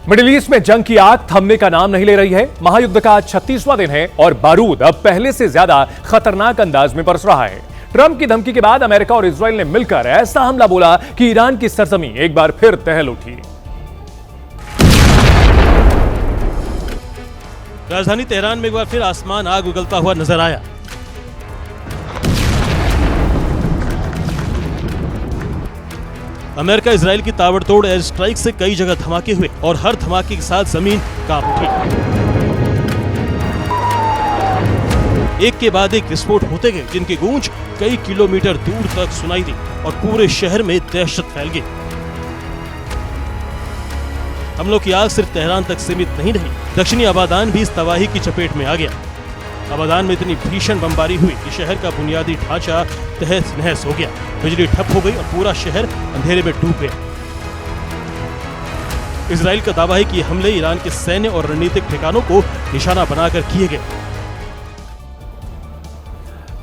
Middle east में जंग की आग थमने का नाम नहीं ले रही है। महायुद्ध का 36वां दिन है और बारूद अब पहले से ज्यादा खतरनाक अंदाज में बरस रहा है। ट्रंप की धमकी के बाद अमेरिका और इजराइल ने मिलकर ऐसा हमला बोला कि ईरान की सरजमीं एक बार फिर दहल उठी। राजधानी तेहरान में एक बार फिर आसमान आग उगलता हुआ नजर आया। अमेरिका इजराइल की ताबड़तोड़ एयर स्ट्राइक से कई जगह धमाके हुए और हर धमाके के साथ जमीन कांप उठी। एक के बाद एक विस्फोट होते गए जिनकी गूंज कई किलोमीटर दूर तक सुनाई दी और पूरे शहर में दहशत फैल गई। हमलों की आग सिर्फ तेहरान तक सीमित नहीं रही, दक्षिणी अबादान भी इस तबाही की चपेट में आ गया। अबादान में इतनी भीषण बमबारी हुई कि शहर का बुनियादी ढांचा तहस नहस हो गया, बिजली ठप हो गई और पूरा शहर अंधेरे में डूब गया। इजराइल का दावा है कि ये हमले ईरान के सैन्य और रणनीतिक ठिकानों को निशाना बनाकर किए गए।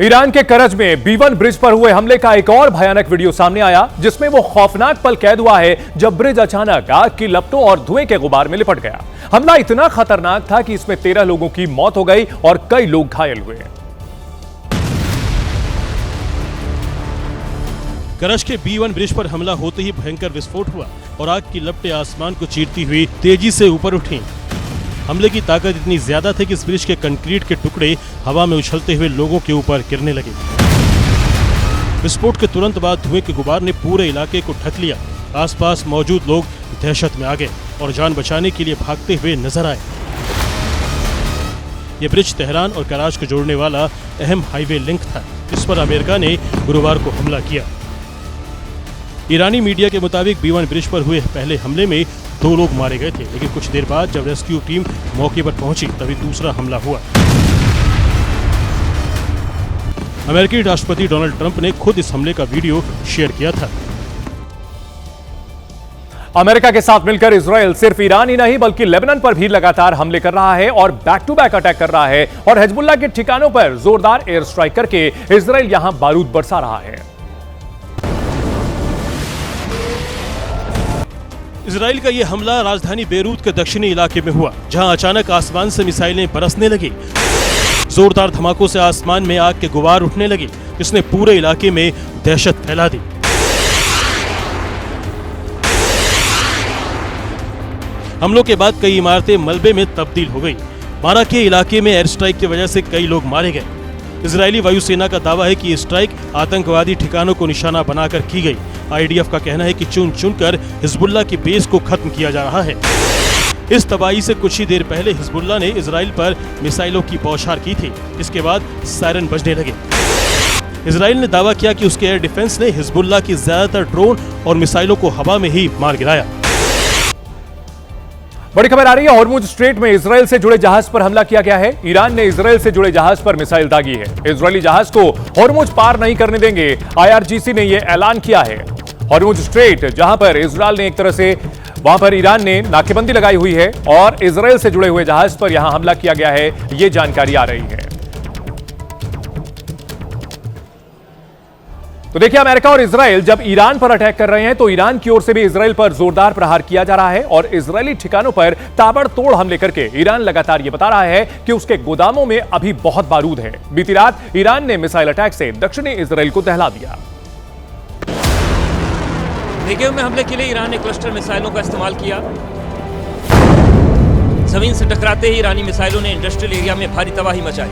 ईरान के करज में B1 ब्रिज पर हुए हमले का एक और भयानक वीडियो सामने आया, जिसमें वो खौफनाक पल कैद हुआ है जब ब्रिज अचानक आग की लपटों और धुएं के गुबार में लिपट गया। हमला इतना खतरनाक था कि इसमें 13 लोगों की मौत हो गई और कई लोग घायल हुए। करज के B1 ब्रिज पर हमला होते ही भयंकर विस्फोट हुआ और आग की लपटें आसमान को चीरती हुई तेजी से ऊपर उठी। हमले की ताकत इतनी ज्यादा थी कि इस ब्रिज के कंक्रीट के टुकड़े हवा में उछलते हुए लोगों के ऊपर गिरने लगे। विस्फोट के तुरंत बाद धुएं के गुबार ने पूरे इलाके को ढक लिया। आसपास मौजूद लोग दहशत में आ गए और जान बचाने के लिए भागते हुए नजर आए। यह ब्रिज तेहरान और कराच को जोड़ने वाला अहम हाईवे लिंक था, जिस पर अमेरिका ने गुरुवार को हमला किया। ईरानी मीडिया के मुताबिक B1 ब्रिज पर हुए पहले हमले में 2 लोग मारे गए थे, लेकिन कुछ देर बाद जब रेस्क्यू टीम मौके पर पहुंची तभी दूसरा हमला हुआ। अमेरिकी राष्ट्रपति डोनाल्ड ट्रंप ने खुद इस हमले का वीडियो शेयर किया था। अमेरिका के साथ मिलकर इजराइल सिर्फ ईरान ही नहीं बल्कि लेबनान पर भी लगातार हमले कर रहा है और बैक टू बैक अटैक कर रहा है और हिजबुल्लाह के ठिकानों पर जोरदार एयर स्ट्राइक करके इजराइल यहां बारूद बरसा रहा है। इजराइल का यह हमला राजधानी बेरूत के दक्षिणी इलाके में हुआ, जहां अचानक आसमान से मिसाइलें बरसने लगी। जोरदार धमाकों से आसमान में आग के गुबार उठने लगे, जिसने पूरे इलाके में दहशत फैला दी। हमलों के बाद कई इमारतें मलबे में तब्दील हो गई। बारा के इलाके में एयर स्ट्राइक की वजह से कई लोग मारे गए। इजरायली वायुसेना का दावा है कि ये स्ट्राइक आतंकवादी ठिकानों को निशाना बनाकर की गई। IDF का कहना है कि चुन चुनकर हिजबुल्लाह की बेस को खत्म किया जा रहा है। इस तबाही से कुछ ही देर पहले हिजबुल्लाह ने इजराइल पर मिसाइलों की बौछार की थी। इसके बाद सायरन बजने लगे। इजराइल ने दावा किया कि उसके एयर डिफेंस ने हिजबुल्लाह की ज्यादातर ड्रोन और मिसाइलों को हवा में ही मार गिराया। बड़ी खबर आ रही है, हॉर्मुज स्ट्रेट में इजराइल से जुड़े जहाज पर हमला किया गया है। ईरान ने इजराइल से जुड़े जहाज पर मिसाइल दागी है। इजरायली जहाज को हॉर्मुज पार नहीं करने देंगे, IRGC ने यह ऐलान किया है। हॉर्मुज स्ट्रेट जहां पर इजराइल ने एक तरह से वहां पर ईरान ने नाकेबंदी लगाई हुई है और इजराइल से जुड़े हुए जहाज पर यहां हमला किया गया है, यह जानकारी आ रही है। तो देखिए, अमेरिका और इजराइल जब ईरान पर अटैक कर रहे हैं तो ईरान की ओर से भी इजराइल पर जोरदार प्रहार किया जा रहा है और इजरायली ठिकानों पर ताबड़तोड़ हमले करके ईरान लगातार यह बता रहा है कि उसके गोदामों में अभी बहुत बारूद है। बीती रात ईरान ने मिसाइल अटैक से दक्षिणी इजराइल को दहला दिया। नेगेव में हमले के लिए ईरान ने क्लस्टर मिसाइलों का इस्तेमाल किया। जमीन से टकराते ही ईरानी मिसाइलों ने इंडस्ट्रियल एरिया में भारी तबाही मचाई।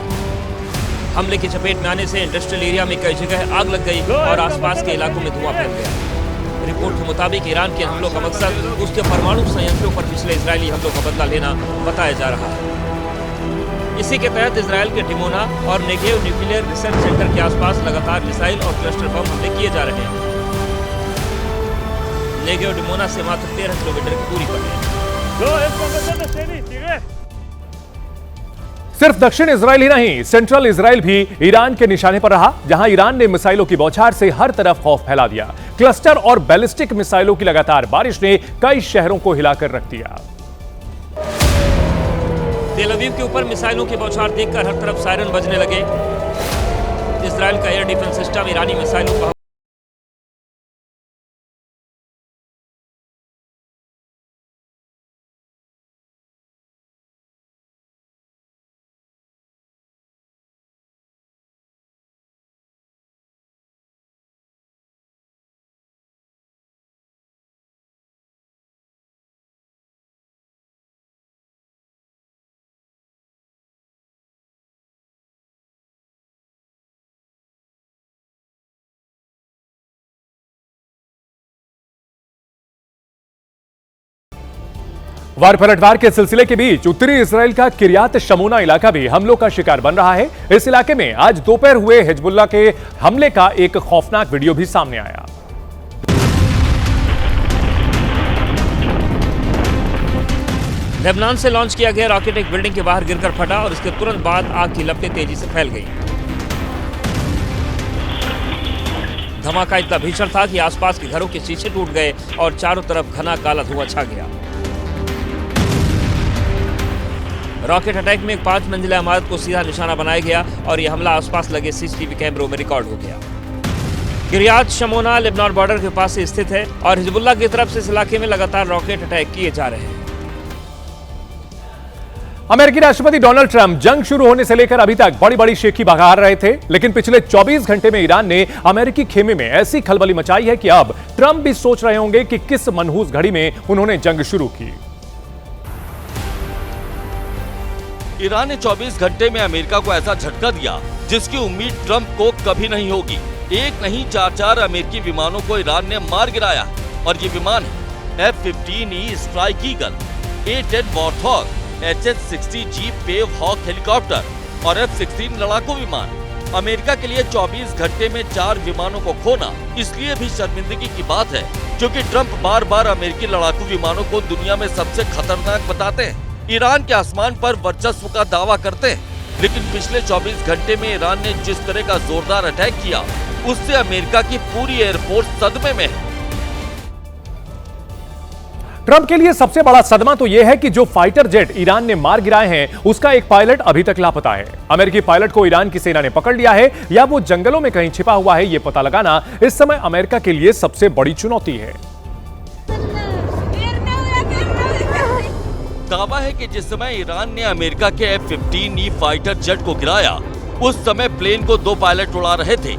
हमले की चपेट में आने से इंडस्ट्रियल एरिया में कई जगह आग लग गई और आसपास के इलाकों में धुआं फैल गया। रिपोर्ट के मुताबिक ईरान के हमलों का मकसद उसके परमाणु संयंत्रों पर पिछले इजरायली हमलों का बदला लेना बताया जा रहा है। इसी के तहत इजरायल के डिमोना और नेगेव न्यूक्लियर रिसर्च सेंटर के आसपास लगातार मिसाइल और क्लस्टर बम हमले किए जा रहे हैं। नेगेव डिमोना से मात्र 13 किलोमीटर की दूरी पर है। सिर्फ दक्षिण इजराइल ही नहीं, सेंट्रल इजराइल भी ईरान के निशाने पर रहा, जहां ईरान ने मिसाइलों की बौछार से हर तरफ खौफ फैला दिया। क्लस्टर और बैलिस्टिक मिसाइलों की लगातार बारिश ने कई शहरों को हिलाकर रख दिया। तेल अवीव के ऊपर मिसाइलों की बौछार देखकर हर तरफ सायरन बजने लगे। इजराइल का एयर डिफेंस सिस्टम ईरानी मिसाइलों को वार पलटवार के सिलसिले के बीच उत्तरी इजराइल का किरियात शमोना इलाका भी हमलों का शिकार बन रहा है। इस इलाके में आज दोपहर हुए हिजबुल्लाह के हमले का एक खौफनाक वीडियो भी सामने आया। लेबनान से लॉन्च किया गया रॉकेट एक बिल्डिंग के बाहर गिरकर फटा और इसके तुरंत बाद आग की लपटें तेजी से फैल गई। धमाका इतना भीषण था कि आसपास के घरों के शीशे टूट गए और चारों तरफ घना काला धुआं छा गया। रॉकेट अटैक में एक 5 मंजिला इमारत को सीधा निशाना बनाया गया और यह हमला आसपास लगे सीसीटीवी कैमरों में रिकॉर्ड हो गया। किरियात शमोना लेबनान बॉर्डर के पास से स्थित है और हिजबुल्लाह की तरफ से इस इलाके में लगातार रॉकेट अटैक किए जा रहे हैं। अमेरिकी राष्ट्रपति डोनाल्ड ट्रंप जंग शुरू होने से लेकर अभी तक बड़ी बड़ी शेखी बघार रहे थे, लेकिन पिछले 24 घंटे में ईरान ने अमेरिकी खेमे में ऐसी खलबली मचाई है कि अब ट्रंप भी सोच रहे होंगे कि किस मनहूस घड़ी में उन्होंने जंग शुरू की। ईरान ने 24 घंटे में अमेरिका को ऐसा झटका दिया जिसकी उम्मीद ट्रंप को कभी नहीं होगी। एक नहीं 4 अमेरिकी विमानों को ईरान ने मार गिराया और ये विमान है F-15E Strike Eagle, A-10 Warthog, HS-60G Pave Hawk helicopter और F-16 लड़ाकू विमान। अमेरिका के लिए 24 घंटे में 4 विमानों को खोना इसलिए भी शर्मिंदगी की बात है क्योंकि ट्रंप बार बार अमेरिकी लड़ाकू विमानों को दुनिया में सबसे खतरनाक बताते हैं, ईरान के आसमान पर वर्चस्व का दावा करते हैं। लेकिन पिछले 24 घंटे में ईरान ने जिस तरह का जोरदार अटैक किया उससे अमेरिका की पूरी एयरफोर्स सदमे में है। ट्रंप के लिए सबसे बड़ा सदमा तो यह है कि जो फाइटर जेट ईरान ने मार गिराए हैं उसका एक पायलट अभी तक लापता है। अमेरिकी पायलट को ईरान की सेना ने पकड़ लिया है या वो जंगलों में कहीं छिपा हुआ है, यह पता लगाना इस समय अमेरिका के लिए सबसे बड़ी चुनौती है। दावा है कि जिस समय ईरान ने अमेरिका के F-15E फाइटर जेट को गिराया उस समय प्लेन को 2 पायलट उड़ा रहे थे।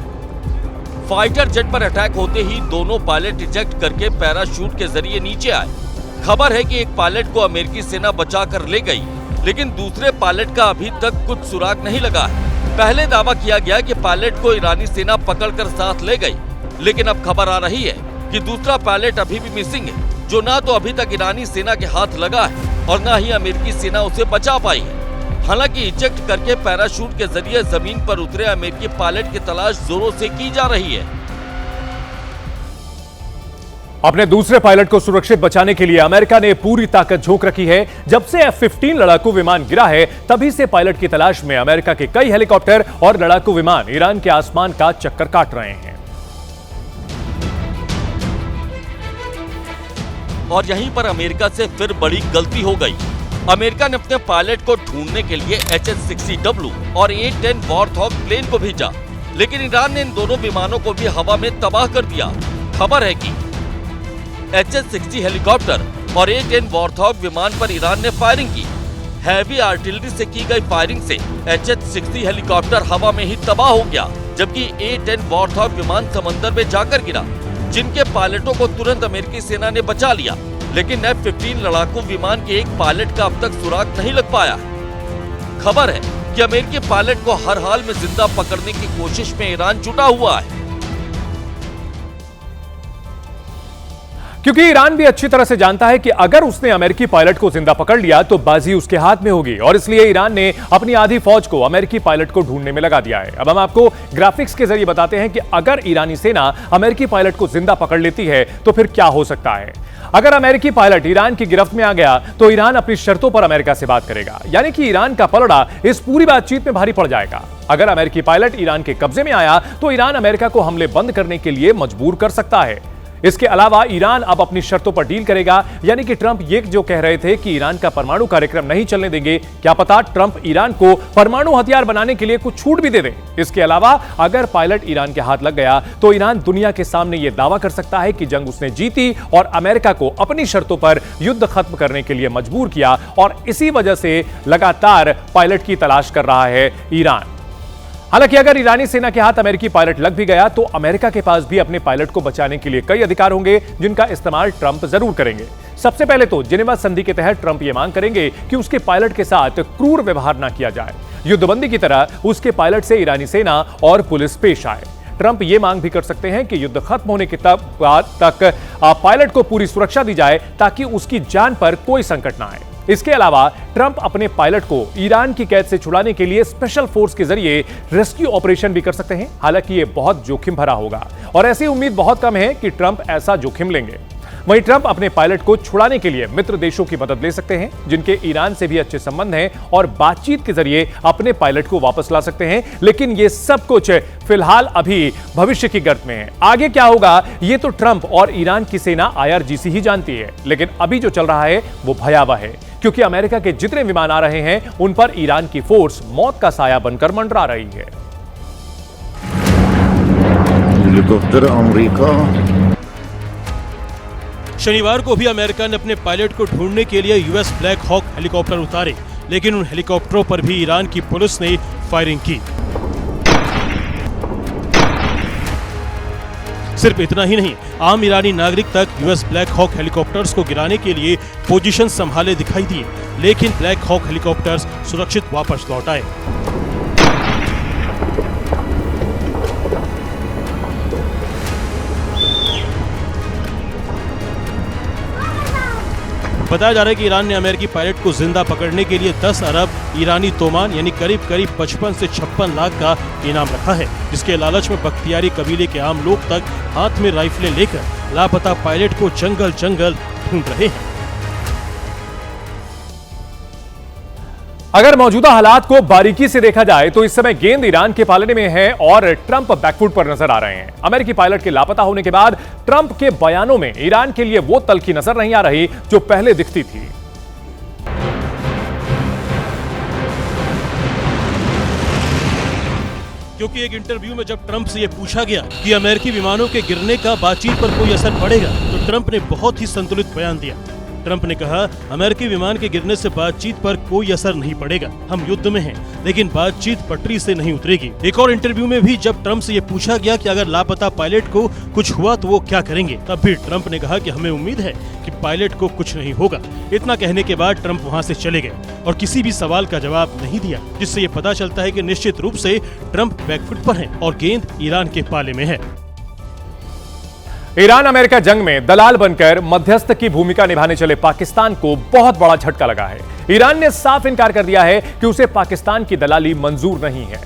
फाइटर जेट पर अटैक होते ही दोनों पायलट इजेक्ट करके पैराशूट के जरिए नीचे आए। खबर है कि एक पायलट को अमेरिकी सेना बचा कर ले गई, लेकिन दूसरे पायलट का अभी तक कुछ सुराग नहीं लगा है। पहले दावा किया गया कि पायलट को ईरानी सेना पकड़कर साथ ले गई, लेकिन अब खबर आ रही है कि दूसरा पायलट अभी भी मिसिंग है, जो ना तो अभी तक ईरानी सेना के हाथ लगा है और ना ही अमेरिकी सेना उसे बचा पाई है। हालांकि इजेक्ट करके पैराशूट के जरिए जमीन पर उतरे अमेरिकी पायलट की तलाश जोरों से की जा रही है। अपने दूसरे पायलट को सुरक्षित बचाने के लिए अमेरिका ने पूरी ताकत झोंक रखी है। जब से F-15 लड़ाकू विमान गिरा है तभी से पायलट की तलाश में अमेरिका के कई हेलीकॉप्टर और लड़ाकू विमान ईरान के आसमान का चक्कर काट रहे हैं। और यहीं पर अमेरिका से फिर बड़ी गलती हो गई। अमेरिका ने अपने पायलट को ढूंढने के लिए HS-60W और A-10 वॉर्थॉग प्लेन को भेजा, लेकिन ईरान ने इन दोनों विमानों को भी हवा में तबाह कर दिया। खबर है कि HS-60 हेलीकॉप्टर और A-10 वॉर्थॉग विमान पर ईरान ने फायरिंग की। हैवी आर्टिलरी से की गई फायरिंग से HS-60 हेलीकॉप्टर हवा में ही तबाह हो गया, जबकि A-10 वॉर्थॉग विमान समंदर में जाकर गिरा, जिनके पायलटों को तुरंत अमेरिकी सेना ने बचा लिया। लेकिन F-15 लड़ाकू विमान के एक पायलट का अब तक सुराग नहीं लग पाया। खबर है कि अमेरिकी पायलट को हर हाल में जिंदा पकड़ने की कोशिश में ईरान जुटा हुआ है, क्योंकि ईरान भी अच्छी तरह से जानता है कि अगर उसने अमेरिकी पायलट को जिंदा पकड़ लिया तो बाजी उसके हाथ में होगी, और इसलिए ईरान ने अपनी आधी फौज को अमेरिकी पायलट को ढूंढने में लगा दिया है। अब हम आपको ग्राफिक्स के जरिए बताते हैं कि अगर ईरानी सेना अमेरिकी पायलट को जिंदा पकड़ लेती है तो फिर क्या हो सकता है। अगर अमेरिकी पायलट ईरान की गिरफ्त में आ गया तो ईरान अपनी शर्तों पर अमेरिका से बात करेगा, यानी कि ईरान का पलड़ा इस पूरी बातचीत में भारी पड़ जाएगा। अगर अमेरिकी पायलट ईरान के कब्जे में आया तो ईरान अमेरिका को हमले बंद करने के लिए मजबूर कर सकता है। इसके अलावा ईरान अब अपनी शर्तों पर डील करेगा, यानी कि ट्रंप ये जो कह रहे थे कि ईरान का परमाणु कार्यक्रम नहीं चलने देंगे, क्या पता ट्रंप ईरान को परमाणु हथियार बनाने के लिए कुछ छूट भी दे दे। इसके अलावा अगर पायलट ईरान के हाथ लग गया तो ईरान दुनिया के सामने यह दावा कर सकता है कि जंग उसने जीती और अमेरिका को अपनी शर्तों पर युद्ध खत्म करने के लिए मजबूर किया, और इसी वजह से लगातार पायलट की तलाश कर रहा है ईरान। हालांकि अगर ईरानी सेना के हाथ अमेरिकी पायलट लग भी गया तो अमेरिका के पास भी अपने पायलट को बचाने के लिए कई अधिकार होंगे, जिनका इस्तेमाल ट्रंप जरूर करेंगे। सबसे पहले तो जिनेवा संधि के तहत ट्रंप ये मांग करेंगे कि उसके पायलट के साथ क्रूर व्यवहार न किया जाए। युद्धबंदी की तरह उसके पायलट से ईरानी सेना और पुलिस पेश आए। ट्रंप ये मांग भी कर सकते हैं कि युद्ध खत्म होने के बाद तक पायलट को पूरी सुरक्षा दी जाए ताकि उसकी जान पर कोई संकट ना आए। इसके अलावा ट्रंप अपने पायलट को ईरान की कैद से छुड़ाने के लिए स्पेशल फोर्स के जरिए रेस्क्यू ऑपरेशन भी कर सकते हैं। हालांकि यह बहुत जोखिम भरा होगा और ऐसी उम्मीद बहुत कम है कि ट्रंप ऐसा जोखिम लेंगे। वहीं ट्रंप अपने पायलट को छुड़ाने के लिए मित्र देशों की मदद ले सकते हैं जिनके ईरान से भी अच्छे संबंध हैं और बातचीत के जरिए अपने पायलट को वापस ला सकते हैं। लेकिन यह सब कुछ फिलहाल अभी भविष्य की गर्त में है। आगे क्या होगा ये तो ट्रंप और ईरान की सेना IRGC ही जानती है। लेकिन अभी जो चल रहा है वो भयावह है क्योंकि अमेरिका के जितने विमान आ रहे हैं उन पर ईरान की फोर्स मौत का साया बनकर मंडरा रही है। Helicopter America. शनिवार को भी अमेरिका ने अपने पायलट को ढूंढने के लिए US ब्लैक हॉक हेलीकॉप्टर उतारे, लेकिन उन हेलीकॉप्टरों पर भी ईरान की पुलिस ने फायरिंग की। सिर्फ इतना ही नहीं, आम ईरानी नागरिक तक US ब्लैक हॉक हेलीकॉप्टर्स को गिराने के लिए पोजीशन संभाले दिखाई दिए, लेकिन ब्लैक हॉक हेलीकॉप्टर्स सुरक्षित वापस लौट आए। बताया जा रहा है कि ईरान ने अमेरिकी पायलट को जिंदा पकड़ने के लिए 10 अरब ईरानी तोमान यानी करीब 55 से 56 लाख का इनाम रखा है, जिसके लालच में बख्तियारी कबीले के आम लोग तक हाथ में राइफलें लेकर लापता पायलट को जंगल जंगल ढूंढ रहे हैं। अगर मौजूदा हालात को बारीकी से देखा जाए तो इस समय गेंद ईरान के पालने में है और ट्रंप बैकफुट पर नजर आ रहे हैं। अमेरिकी पायलट के लापता होने के बाद ट्रंप के बयानों में ईरान के लिए वो तलखी नजर नहीं आ रही जो पहले दिखती थी। क्योंकि एक इंटरव्यू में जब ट्रंप से यह पूछा गया कि अमेरिकी विमानों के गिरने का बातचीत पर कोई असर पड़ेगा, तो ट्रंप ने बहुत ही संतुलित बयान दिया। ट्रंप ने कहा, अमेरिकी विमान के गिरने से बातचीत पर कोई असर नहीं पड़ेगा, हम युद्ध में हैं, लेकिन बातचीत पटरी से नहीं उतरेगी। एक और इंटरव्यू में भी जब ट्रंप से ये पूछा गया कि अगर लापता पायलट को कुछ हुआ तो वो क्या करेंगे, तब भी ट्रंप ने कहा कि हमें उम्मीद है कि पायलट को कुछ नहीं होगा। इतना कहने के बाद ट्रंप वहां से चले गए और किसी भी सवाल का जवाब नहीं दिया, जिससे ये पता चलता है कि निश्चित रूप से ट्रंप बैकफुट पर हैं और गेंद ईरान के पाले में है। ईरान अमेरिका जंग में दलाल बनकर मध्यस्थ की भूमिका निभाने चले पाकिस्तान को बहुत बड़ा झटका लगा है। ईरान ने साफ इनकार कर दिया है कि उसे पाकिस्तान की दलाली मंजूर नहीं है।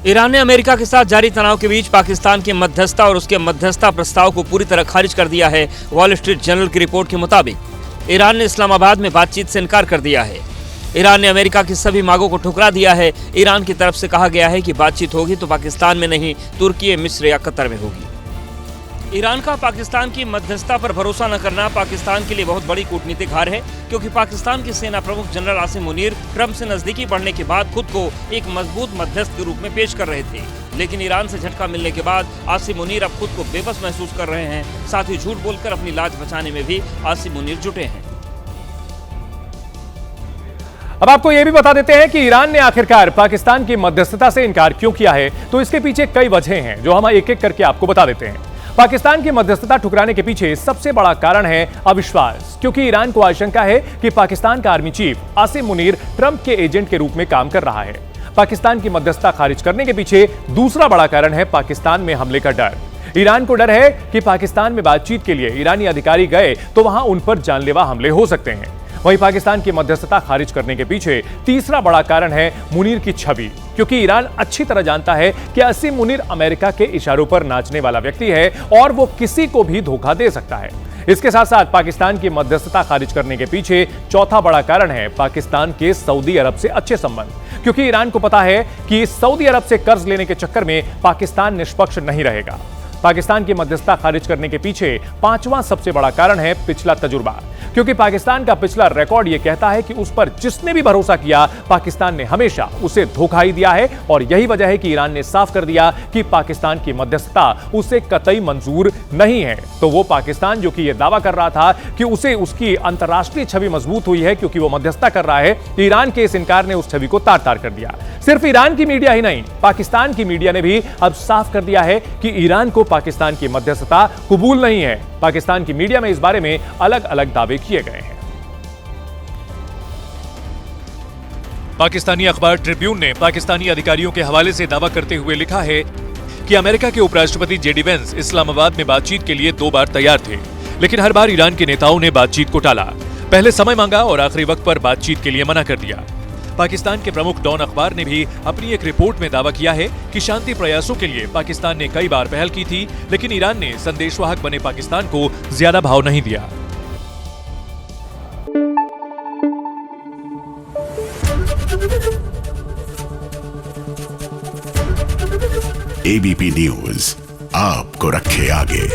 ईरान ने अमेरिका के साथ जारी तनाव के बीच पाकिस्तान की मध्यस्थता और उसके मध्यस्थता प्रस्ताव को पूरी तरह खारिज कर दिया है। वॉल स्ट्रीट जर्नल की रिपोर्ट के मुताबिक ईरान ने इस्लामाबाद में बातचीत से इनकार कर दिया है। ईरान ने अमेरिका की सभी मांगों को ठुकरा दिया है। ईरान की तरफ से कहा गया है कि बातचीत होगी तो पाकिस्तान में नहीं, तुर्की, मिस्र या कतर में होगी। ईरान का पाकिस्तान की मध्यस्थता पर भरोसा न करना पाकिस्तान के लिए बहुत बड़ी कूटनीतिक हार है, क्योंकि पाकिस्तान के सेना प्रमुख जनरल आसिम मुनीर ट्रंप से नजदीकी बढ़ने के बाद खुद को एक मजबूत मध्यस्थ के रूप में पेश कर रहे थे। लेकिन ईरान से झटका मिलने के बाद आसिम मुनीर अब खुद को बेबस महसूस कर रहे हैं। साथ ही झूठ बोलकर अपनी लाज बचाने में भी आसिम मुनीर जुटे हैं। अब आपको यह भी बता देते हैं कि ईरान ने आखिरकार पाकिस्तान की मध्यस्थता से इनकार क्यों किया है। तो इसके पीछे कई वजहें हैं जो हम एक एक करके आपको बता देते हैं। पाकिस्तान की मध्यस्थता ठुकराने के पीछे सबसे बड़ा कारण है अविश्वास, क्योंकि ईरान को आशंका है कि पाकिस्तान का army chief Asim Munir Trump के एजेंट के रूप में काम कर रहा है। पाकिस्तान की मध्यस्थता खारिज करने के पीछे दूसरा बड़ा कारण है पाकिस्तान में हमले का डर। ईरान को डर है कि पाकिस्तान में बातचीत के लिए ईरानी अधिकारी गए तो वहां उन पर जानलेवा हमले हो सकते हैं। वहीं पाकिस्तान की मध्यस्थता खारिज करने के पीछे तीसरा बड़ा कारण है मुनीर की छवि, क्योंकि ईरान अच्छी तरह जानता है कि आसिम मुनीर अमेरिका के इशारों पर नाचने वाला व्यक्ति है और वो किसी को भी धोखा दे सकता है। इसके साथ साथ पाकिस्तान की मध्यस्थता खारिज करने के पीछे चौथा बड़ा कारण है पाकिस्तान के सऊदी अरब से अच्छे संबंध, क्योंकि ईरान को पता है कि सऊदी अरब से कर्ज लेने के चक्कर में पाकिस्तान निष्पक्ष नहीं रहेगा। पाकिस्तान की मध्यस्थता खारिज करने के पीछे पांचवां सबसे बड़ा कारण है पिछला तजुर्बा, क्योंकि पाकिस्तान का पिछला रिकॉर्ड यह कहता है कि उस पर जिसने भी भरोसा किया पाकिस्तान ने हमेशा उसे धोखा ही दिया है। और यही वजह है कि ईरान ने साफ कर दिया कि पाकिस्तान की मध्यस्थता उसे कतई मंजूर नहीं है। तो वो पाकिस्तान जो कि यह दावा कर रहा था कि उसे उसकी अंतर्राष्ट्रीय छवि मजबूत हुई है क्योंकि वो मध्यस्थता कर रहा है, ईरान के इस इनकार ने उस छवि को तार तार कर दिया। सिर्फ ईरान की मीडिया ही नहीं, पाकिस्तान की मीडिया ने भी अब साफ कर दिया है कि ईरान को पाकिस्तान की मध्यस्थता कबूल नहीं है। पाकिस्तान की मीडिया में इस बारे में अलग अलग दावे किए गए हैं। पाकिस्तानी अखबार ट्रिब्यून ने पाकिस्तानी अधिकारियों के हवाले से दावा करते हुए लिखा है कि अमेरिका के उपराष्ट्रपति जेडी वेंस इस्लामाबाद में बातचीत के लिए 2 बार तैयार थे, लेकिन हर बार ईरान के नेताओं ने बातचीत को टाला। पहले समय मांगा और आखिरी वक्त पर बातचीत के लिए मना कर दिया। पाकिस्तान के प्रमुख डॉन अखबार ने भी अपनी एक रिपोर्ट में दावा किया है कि शांति प्रयासों के लिए पाकिस्तान ने कई बार पहल की थी, लेकिन ईरान ने संदेशवाहक बने पाकिस्तान को ज्यादा भाव नहीं दिया। एबीपी न्यूज आपको रखे आगे।